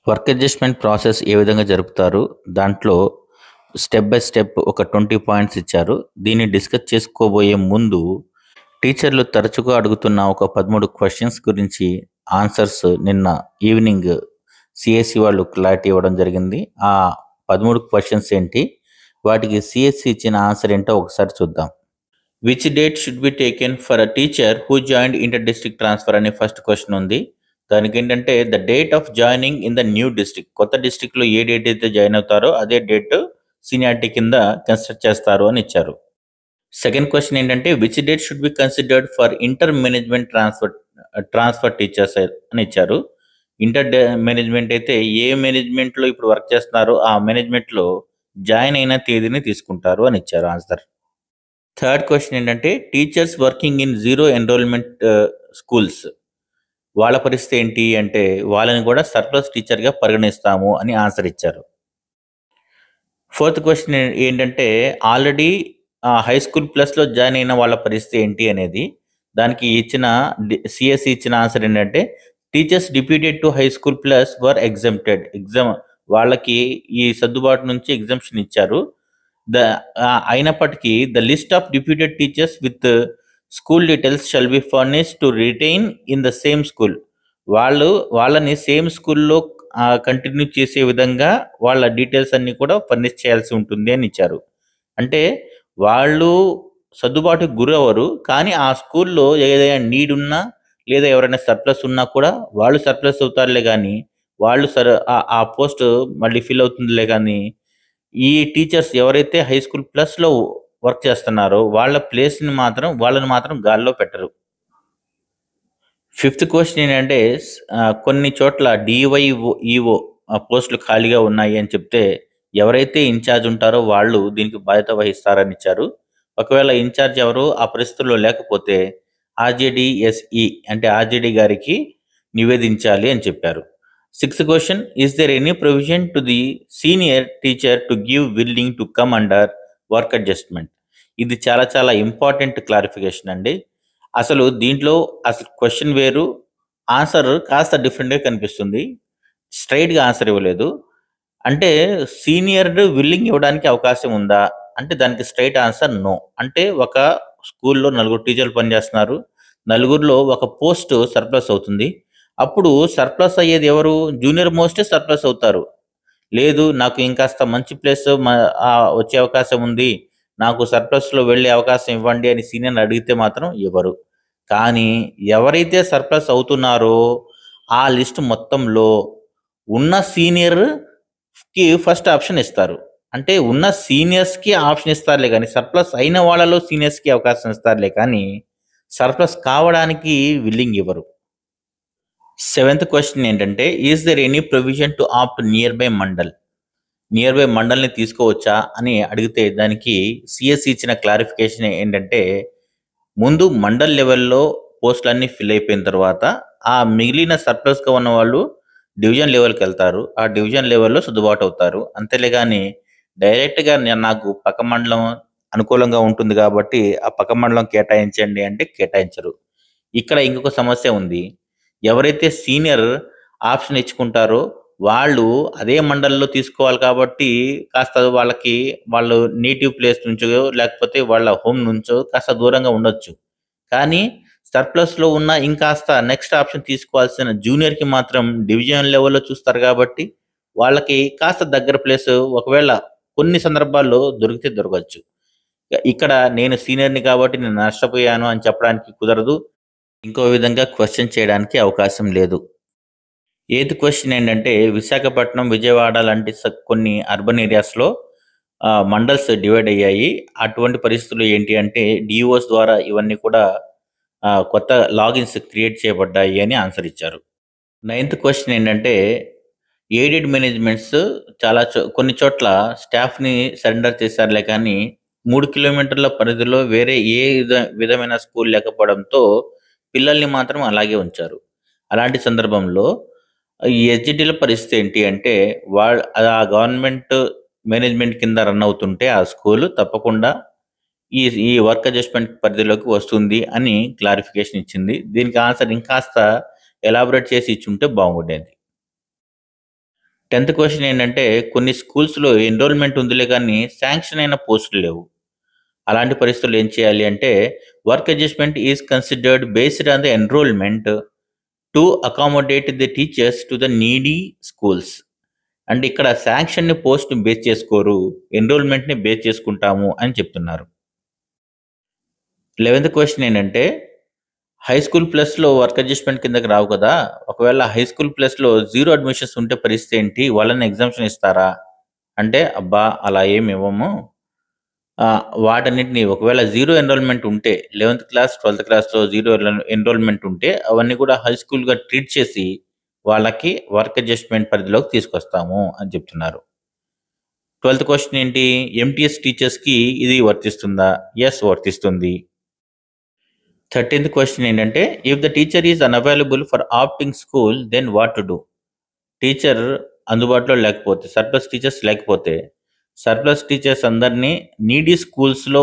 Work adjustment process ఏ విధంగా జరుపుతారు? దాంట్లో స్టెప్ బై స్టెప్ ఒక 20 పాయింట్స్ ఇచ్చారు. దీన్ని డిస్కస్ చేసుకోబోయే ముందు టీచర్లు తరచుగా అడుగుతున్న ఒక 13 క్వెషన్స్ గురించి ఆన్సర్స్ నిన్న ఈవినింగ్ సీఎస్‌సి వాళ్ళు క్లారిటీ ఇవ్వడం జరిగింది. ఆ 13 క్వెషన్స్ ఏంటి? వాటికి సీఎస్‌సి ఇచ్చిన ఆన్సర్ ఏంటో ఒకసారి చూద్దాం. Which date should be taken for a teacher who joined inter district transfer అనే ఫస్ట్ క్వశ్చన్ ఉంది. దానికి ఏంటంటే the date of joining in the new district, కొత్త డిస్ట్రిక్ట్లో ఏ డేట్ అయితే జాయిన్ అవుతారో అదే డేట్ సీనియారిటీ కింద కన్సిడర్ చేస్తారు అని ఇచ్చారు. సెకండ్ క్వశ్చన్ ఏంటంటే which date should be considered for inter management transfer teachers అని ఇచ్చారు. ఇంటర్ మేనేజ్మెంట్ అయితే ఏ మేనేజ్మెంట్లో ఇప్పుడు వర్క్ చేస్తున్నారో ఆ మేనేజ్మెంట్లో జాయిన్ అయిన తేదీని తీసుకుంటారు అని ఇచ్చారు ఆన్సర్. థర్డ్ క్వశ్చన్ ఏంటంటే teachers working in zero enrolment schools, వాళ్ళ పరిస్థితి ఏంటి అంటే వాళ్ళని కూడా సర్ప్లస్ టీచర్గా పరిగణిస్తాము అని ఆన్సర్ ఇచ్చారు. ఫోర్త్ క్వశ్చన్ ఏంటంటే ఆల్రెడీ హై స్కూల్ ప్లస్లో జాయిన్ అయిన వాళ్ళ పరిస్థితి ఏంటి అనేది. దానికి ఇచ్చిన సిఎస్సి ఇచ్చిన ఆన్సర్ ఏంటంటే teachers deputed to high school plus were exempted, వాళ్ళకి ఈ సర్దుబాటు నుంచి ఎగ్జామ్షన్ ఇచ్చారు. ద అయినప్పటికీ the list of deputed teachers with school details shall be furnish to retain in the same school, వాళ్ళని సేమ్ స్కూల్లో కంటిన్యూ చేసే విధంగా వాళ్ళ డీటెయిల్స్ అన్ని కూడా ఫర్నిష్ చేయాల్సి ఉంటుంది అని ఇచ్చారు. అంటే వాళ్ళు సర్దుబాటుకు గురవ్వరు, కానీ ఆ స్కూల్లో ఏదైనా నీడ్ ఉన్నా లేదా ఎవరైనా సర్ప్లస్ ఉన్నా కూడా వాళ్ళు సర్ప్లస్ అవుతారులే, కానీ వాళ్ళు ఆ పోస్ట్ మళ్ళీ ఫిల్ అవుతుందిలే, కానీ ఈ టీచర్స్ ఎవరైతే హై స్కూల్ ప్లస్లో వర్క్ చేస్తున్నారో వాళ్ళని మాత్రం గాల్లో పెట్టరు. ఫిఫ్త్ క్వశ్చన్ ఏంటంటే కొన్ని చోట్ల డివైఈఓ పోస్టులు ఖాళీగా ఉన్నాయి అని చెప్తే ఎవరైతే ఇన్ఛార్జ్ ఉంటారో వాళ్ళు దీనికి బాధ్యత వహిస్తారని ఇచ్చారు. ఒకవేళ ఇన్ఛార్జ్ ఎవరు ఆ పరిస్థితుల్లో లేకపోతే ఆర్జేడిఎస్ఈ అంటే ఆర్జేడి గారికి నివేదించాలి అని చెప్పారు. Sixth question is there any provision to the senior teacher to give willing to come under work adjustment. ఇది చాలా చాలా ఇంపార్టెంట్ క్లారిఫికేషన్ అండి. దీంట్లో అసలు క్వశ్చన్ వేరు, ఆన్సర్ కాస్త డిఫరెంట్గా కనిపిస్తుంది. స్ట్రైట్గా ఆన్సర్ ఇవ్వలేదు. అంటే సీనియర్ విల్లింగ్ ఇవ్వడానికి అవకాశం ఉందా అంటే దానికి స్ట్రైట్ ఆన్సర్ నో. అంటే ఒక స్కూల్లో 4 టీచర్లు పనిచేస్తున్నారు, నలుగురిలో ఒక పోస్ట్ సర్ప్లస్ అవుతుంది. అప్పుడు సర్ప్లస్ అయ్యేది ఎవరు? జూనియర్ మోస్టే సర్ప్లస్ అవుతారు. లేదు నాకు ఇంకాస్త మంచి ప్లేస్ వచ్చే అవకాశం ఉంది, నాకు సర్ప్లస్లో వెళ్ళే అవకాశం ఇవ్వండి అని సీనియర్ని అడిగితే మాత్రం ఇవ్వరు. కానీ ఎవరైతే సర్ప్లస్ అవుతున్నారో ఆ లిస్ట్ మొత్తంలో ఉన్న సీనియర్కి ఫస్ట్ ఆప్షన్ ఇస్తారు. అంటే ఉన్న సీనియర్స్కి ఆప్షన్ ఇస్తారులే, కానీ సర్ప్లస్ అయిన వాళ్ళలో సీనియర్స్కి అవకాశం ఇస్తారులే, కానీ సర్ప్లస్ కావడానికి విల్లింగ్ ఇవ్వరు. సెవెంత్ క్వశ్చన్ ఏంటంటే is there any provision to opt nearby మండల్ని తీసుకోవచ్చా అని అడిగితే దానికి సిఎస్సి ఇచ్చిన క్లారిఫికేషన్ ఏంటంటే ముందు మండల్ లెవెల్లో పోస్టులన్నీ ఫిల్ అయిపోయిన తర్వాత ఆ మిగిలిన సర్ప్లస్గా ఉన్న వాళ్ళు డివిజన్ లెవెల్కి వెళ్తారు, ఆ డివిజన్ లెవెల్లో సర్దుబాటు అవుతారు. అంతేలే కానీ డైరెక్ట్గా నాకు పక్క మండలం అనుకూలంగా ఉంటుంది కాబట్టి ఆ పక్క మండలం కేటాయించండి అంటే కేటాయించరు. ఇక్కడ ఇంకొక సమస్య ఉంది. ఎవరైతే సీనియర్ ఆప్షన్ ఇచ్చుకుంటారో వాళ్ళు అదే మండలంలో తీసుకోవాలి కాబట్టి కాస్త వాళ్ళకి వాళ్ళు నేటివ్ ప్లేస్ నుంచో లేకపోతే వాళ్ళ హోమ్ నుంచో కాస్త దూరంగా ఉండొచ్చు. కానీ సర్ప్లస్లో ఉన్న ఇంకాస్త నెక్స్ట్ ఆప్షన్ తీసుకోవాల్సిన జూనియర్కి మాత్రం డివిజన్ లెవెల్లో చూస్తారు కాబట్టి వాళ్ళకి కాస్త దగ్గర ప్లేస్ ఒకవేళ కొన్ని సందర్భాల్లో దొరికితే దొరకచ్చు. ఇక్కడ నేను సీనియర్ని కాబట్టి నేను నష్టపోయాను అని చెప్పడానికి కుదరదు, ఇంకో విధంగా క్వశ్చన్ చేయడానికి అవకాశం లేదు. ఎయిత్ క్వశ్చన్ ఏంటంటే విశాఖపట్నం, విజయవాడ లాంటి కొన్ని అర్బన్ ఏరియాస్లో మండల్స్ డివైడ్ అయ్యాయి. అటువంటి పరిస్థితులు ఏంటి అంటే డిఓస్ ద్వారా ఇవన్నీ కూడా కొత్త లాగిన్స్ క్రియేట్ చేయబడ్డాయి అని ఆన్సర్ ఇచ్చారు. నైన్త్ క్వశ్చన్ ఏంటంటే ఎయిడెడ్ మేనేజ్మెంట్స్ కొన్ని చోట్ల స్టాఫ్ని సరెండర్ చేశారులే, కానీ 3 కిలోమీటర్ల పరిధిలో వేరే ఏ విధమైన స్కూల్ లేకపోవడంతో పిల్లల్ని మాత్రం అలాగే ఉంచారు. అలాంటి సందర్భంలో ఈ హెచ్డిల పరిస్థితి ఏంటి అంటే ఆ గవర్నమెంట్ మేనేజ్మెంట్ కింద రన్ అవుతుంటే ఆ స్కూల్ తప్పకుండా ఈ వర్క్ అడ్జస్ట్మెంట్ పరిధిలోకి వస్తుంది అని క్లారిఫికేషన్ ఇచ్చింది. దీనికి ఆన్సర్ ఇంకాస్త ఎలాబొరేట్ చేసి ఇచ్చుంటే బాగుండేది. 10th క్వశ్చన్ ఏంటంటే కొన్ని స్కూల్స్లో ఎన్రోల్మెంట్ ఉందిలే కానీ శాంక్షన్ అయిన పోస్టులు లేవు. అలాంటి పరిస్థితుల్లో ఏం చేయాలి అంటే work adjustment is considered based on the enrolment to accommodate the teachers to the needy schools. అంటే ఇక్కడ శాంక్షన్ని పోస్ట్ని బేస్ చేసుకోరు, ఎన్రోల్మెంట్ని బేస్ చేసుకుంటాము అని చెప్తున్నారు. 11th క్వశ్చన్ ఏంటంటే హై స్కూల్ ప్లస్లో వర్క్ అడ్జస్ట్మెంట్ కిందకి రావు కదా, ఒకవేళ హై స్కూల్ ప్లస్లో 0 అడ్మిషన్స్ ఉంటే పరిస్థితి ఏంటి, వాళ్ళని ఎగ్జామ్షన్ ఇస్తారా అంటే అబ్బా అలా ఏమి ఇవ్వము. వాటన్నిటిని ఒకవేళ 0 ఎన్రోల్మెంట్ ఉంటే 11th క్లాస్ 12th క్లాస్లో 0 ఎన్రోల్మెంట్ ఉంటే అవన్నీ కూడా హై స్కూల్గా ట్రీట్ చేసి వాళ్ళకి వర్క్ అడ్జస్ట్మెంట్ పరిధిలోకి తీసుకొస్తాము అని చెప్తున్నారు. 12th క్వశ్చన్ ఏంటి, ఎంటీఎస్ టీచర్స్కి ఇది వర్తిస్తుందా? ఎస్, వర్తిస్తుంది. 13th క్వశ్చన్ ఏంటంటే if the teacher is unavailable for opting school then what to do. Teacher అందుబాటులో లేకపోతే, సర్ప్లస్ టీచర్స్ లేకపోతే, సర్ప్లస్ టీచర్స్ అందరినీ నీడీ స్కూల్స్లో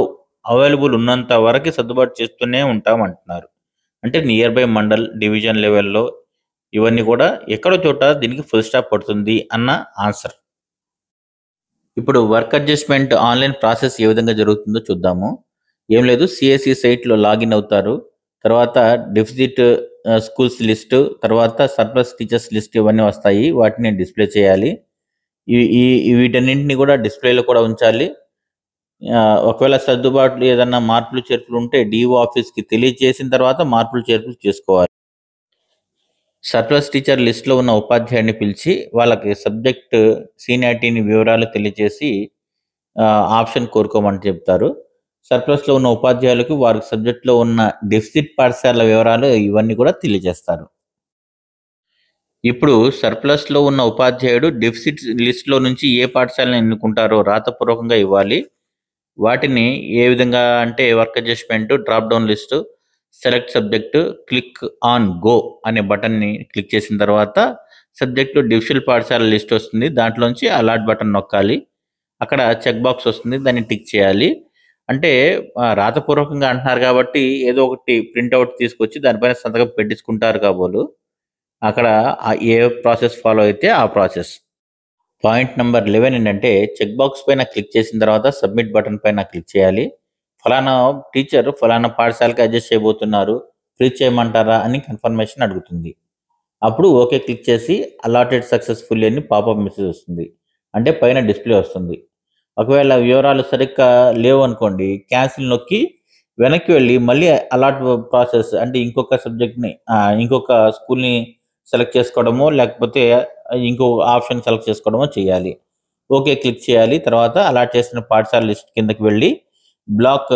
అవైలబుల్ ఉన్నంత వరకు సర్దుబాటు చేస్తూనే ఉంటాం అంటున్నారు. అంటే నియర్ బై మండల్ డివిజన్ లెవెల్లో ఇవన్నీ కూడా ఎక్కడో చోట దీనికి ఫుల్ స్టాప్ పడుతుంది అన్న ఆన్సర్. ఇప్పుడు వర్క్ అడ్జస్ట్మెంట్ ఆన్లైన్ ప్రాసెస్ ఏ విధంగా జరుగుతుందో చూద్దాము. ఏం లేదు, సిఎస్సి సైట్లో లాగిన్ అవుతారు, తర్వాత డెఫిసిట్ స్కూల్స్ లిస్టు, తర్వాత సర్ప్లస్ టీచర్స్ లిస్ట్ ఇవన్నీ వస్తాయి, వాటిని డిస్ప్లే చేయాలి. వీటన్నింటినీ కూడా డిస్ప్లేలో కూడా ఉంచాలి. ఒకవేళ సర్దుబాట్లు ఏదన్నా మార్పులు చేర్పులు ఉంటే డిఓ ఆఫీస్కి తెలియజేసిన తర్వాత మార్పులు చేర్పులు చేసుకోవాలి. సర్ప్లస్ టీచర్ లిస్ట్లో ఉన్న ఉపాధ్యాయుడిని పిలిచి వాళ్ళకి సబ్జెక్ట్ సీనియారిటీని వివరాలు తెలియజేసి ఆప్షన్ కోరుకోమని చెప్తారు. సర్ప్లస్లో ఉన్న ఉపాధ్యాయులకు వారి సబ్జెక్ట్లో ఉన్న డెఫిసిట్ పాఠశాల వివరాలు ఇవన్నీ కూడా తెలియజేస్తారు. ఇప్పుడు సర్ప్లస్లో ఉన్న ఉపాధ్యాయుడు డెఫిసిట్ లిస్ట్లో నుంచి ఏ పాఠశాలను ఎన్నుకుంటారో రాతపూర్వకంగా ఇవ్వాలి. వాటిని ఏ విధంగా అంటే work adjustment drop down list, select subject, click on go అనే బటన్ని క్లిక్ చేసిన తర్వాత సబ్జెక్టు డివిజనల్ పాఠశాల లిస్ట్ వస్తుంది, దాంట్లోంచి అలాట్ బటన్ నొక్కాలి. అక్కడ చెక్ బాక్స్ వస్తుంది, దాన్ని టిక్ చేయాలి. అంటే రాతపూర్వకంగా అంటున్నారు కాబట్టి ఏదో ఒకటి ప్రింట్అవుట్ తీసుకొచ్చి దానిపైన సంతకం పెట్టించుకుంటారు కాబోలు. అక్కడ ఏ ప్రాసెస్ ఫాలో అయితే ఆ ప్రాసెస్. పాయింట్ నెంబర్ 11 ఏంటంటే చెక్ బాక్స్ పైన క్లిక్ చేసిన తర్వాత సబ్మిట్ బటన్ పైన క్లిక్ చేయాలి. ఫలానా టీచర్ ఫలానా పాఠశాలకి అడ్జస్ట్ చేయబోతున్నారు, ఫ్రీ చేయమంటారా అని కన్ఫర్మేషన్ అడుగుతుంది. అప్పుడు ఓకే క్లిక్ చేసి అలాటెడ్ సక్సెస్ఫుల్లీ అని పాపప్ మెసేజ్ వస్తుంది, అంటే పైన డిస్ప్లే వస్తుంది. ఒకవేళ వివరాలు సరిగ్గా లేవు అనుకోండి, క్యాన్సిల్ నొక్కి వెనక్కి వెళ్ళి మళ్ళీ అలాట్ ప్రాసెస్ అంటే ఇంకొక సబ్జెక్ట్ని ఇంకొక స్కూల్ని సెలెక్ట్ చేసుకోవడమో లేకపోతే ఇంకో ఆప్షన్ సెలెక్ట్ చేసుకోవడమో చేయాలి. ఓకే క్లిక్ చేయాలి. తర్వాత అలాట్ చేసిన పాఠశాల లిస్ట్ కిందకి వెళ్ళి బ్లాక్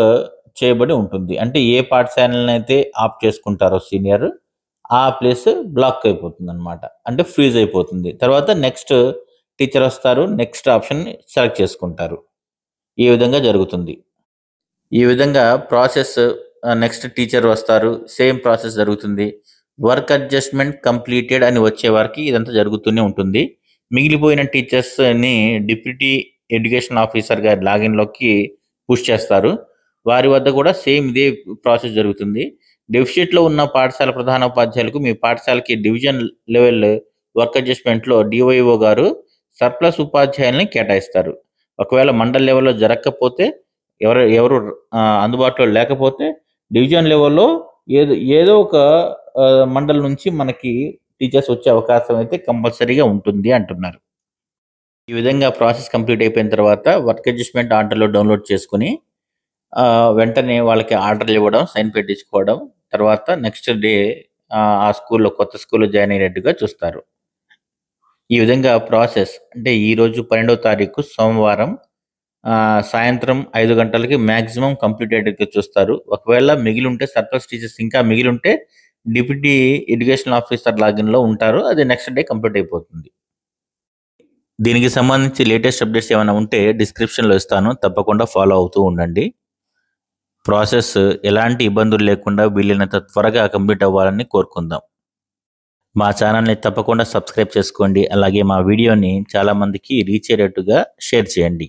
చేయబడి ఉంటుంది, అంటే ఏ పాఠశాలను అయితే ఆప్ చేసుకుంటారో సీనియర్ ఆ ప్లేస్ బ్లాక్ అయిపోతుంది అనమాట, అంటే ఫ్రీజ్ అయిపోతుంది. తర్వాత నెక్స్ట్ టీచర్ వస్తారు, నెక్స్ట్ ఆప్షన్ సెలెక్ట్ చేసుకుంటారు. ఈ విధంగా జరుగుతుంది. ఈ విధంగా ప్రాసెస్ నెక్స్ట్ టీచర్ వస్తారు, సేమ్ ప్రాసెస్ జరుగుతుంది. వర్క్ అడ్జస్ట్మెంట్ కంప్లీటెడ్ అని వచ్చే వరకు ఇదంతా జరుగుతూనే ఉంటుంది. మిగిలిపోయిన టీచర్స్ని డిప్యూటీ ఎడ్యుకేషన్ ఆఫీసర్ గారి లాగిన్లోకి పుష్ చేస్తారు. వారి వద్ద కూడా సేమ్ ఇదే ప్రాసెస్ జరుగుతుంది. డెఫిసిట్లో ఉన్న పాఠశాల ప్రధానోపాధ్యాయులకు మీ పాఠశాలకి డివిజన్ లెవెల్ వర్క్ అడ్జస్ట్మెంట్లో డివైఓ గారు సర్ప్లస్ ఉపాధ్యాయుల్ని కేటాయిస్తారు. ఒకవేళ మండల్ లెవెల్లో జరగకపోతే, ఎవరు అందుబాటులో లేకపోతే డివిజన్ లెవెల్లో ఏదో ఒక మండల్ నుంచి మనకి టీచర్స్ వచ్చే అవకాశం అయితే కంపల్సరీగా ఉంటుంది అంటున్నారు. ఈ విధంగా ప్రాసెస్ కంప్లీట్ అయిపోయిన తర్వాత వర్క్ అడ్జస్ట్మెంట్ ఆర్డర్లో డౌన్లోడ్ చేసుకుని వెంటనే వాళ్ళకి ఆర్డర్లు ఇవ్వడం, సైన్ పెట్టించుకోవడం, తర్వాత నెక్స్ట్ డే ఆ స్కూల్లో కొత్త స్కూల్లో జాయిన్ అయినట్టుగా చూస్తారు. ఈ విధంగా ప్రాసెస్ అంటే ఈరోజు 12వ తారీఖు సోమవారం సాయంత్రం 5 గంటలకి మ్యాక్సిమం కంప్లీట్ అయ్యేట్టుగా చూస్తారు. ఒకవేళ మిగిలి ఉంటే సర్ప్లస్ టీచర్స్ ఇంకా మిగిలి ఉంటే డిప్యూటీ ఎడ్యుకేషన్ ఆఫీసర్ లాగిన్లో ఉంటారు, అది నెక్స్ట్ డే కంప్లీట్ అయిపోతుంది. దీనికి సంబంధించి లేటెస్ట్ అప్డేట్స్ ఏమైనా ఉంటే డిస్క్రిప్షన్లో ఇస్తాను, తప్పకుండా ఫాలో అవుతూ ఉండండి. ప్రాసెస్ ఎలాంటి ఇబ్బందులు లేకుండా వీలైనంత త్వరగా కంప్లీట్ అవ్వాలని కోరుకుందాం. మా ఛానల్ని తప్పకుండా సబ్స్క్రైబ్ చేసుకోండి, అలాగే మా వీడియోని చాలామందికి రీచ్ అయ్యేటట్టుగా షేర్ చేయండి.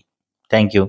Thank you.